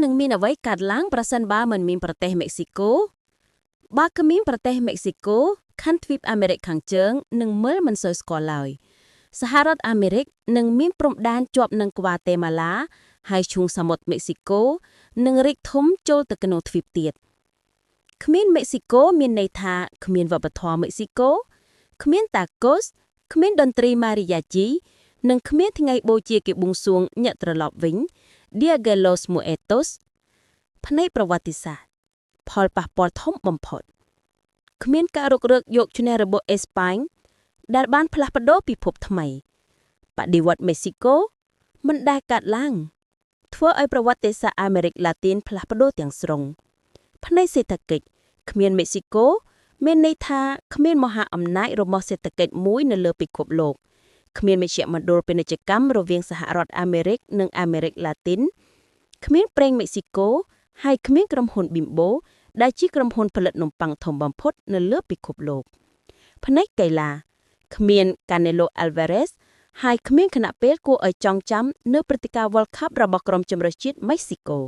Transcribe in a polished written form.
នឹងមានអ្វីកាត់ឡើងប្រសិនបើមិនមានប្រទេសមេក្ស៊ីកូបើគ្មានប្រទេសមេក្ស៊ីកូខណ្ឌទ្វីបអាមេរិកខាងជើងនឹងមើលមិនសូវស្គាល់ឡើយសហរដ្ឋអាមេរិកនឹងមានព្រំដែនជាប់នឹងហ្គ្វាតេម៉ាឡាហើយឈូងសមុទ្រមេក្ស៊ីកូនឹងរីកធំចូលទៅក្នុងទ្វីបទៀតគ្មានមេក្ស៊ីកូមានន័យថាគ្មានវប្បធម៌មេក្ស៊ីកូគ្មានតាកូសគ្មានតន្ត្រីម៉ារីយ៉ាជីនិងគ្មានថ្ងៃបូជាគេបួងសួងញាក់ត្រឡប់វិញ Dia de los Muertos ផ្នែកប្រវត្តិសាស្ត្រផលប៉ះពាល់ធំបំផុតគ្មានការរុករកយកឈ្នះរបស់អេស្ប៉ាញដែលបានផ្លាស់ប្ដូរពិភពថ្មីបដិវត្តន៍មេក្ស៊ីកូមិនដែលកាត់ឡើងធ្វើឲ្យប្រវត្តិសាស្ត្រអាមេរិកឡាទីនផ្លាស់ប្ដូរទាំងស្រុងផ្នែកសេដ្ឋកិច្ចគ្មានមេក្ស៊ីកូមានន័យថាគ្មានមហាអំណាចរបស់សេដ្ឋកិច្ចមួយនៅលើពិភពលោកគ្មានមជ្ឈមណ្ឌលពាណិជ្ជកម្មរវាងសហរដ្ឋអាមេរិកនិងអាមេរិកឡាទីនគ្មានប្រេងមេក្ស៊ីកូហើយគ្មានក្រុមហ៊ុន Bimbo ដែលជាក្រុមហ៊ុនផលិតនំប៉័ងធំបំផុតនៅលើពិភពលោកផ្នែកកីឡាគ្មាន Canelo Alvarez ហើយគ្មានគណៈពេលគួរឲ្យចងចាំនៅព្រឹត្តិការណ៍ World Cup របស់ក្រុមជម្រើសជាតិមេក្ស៊ីកូ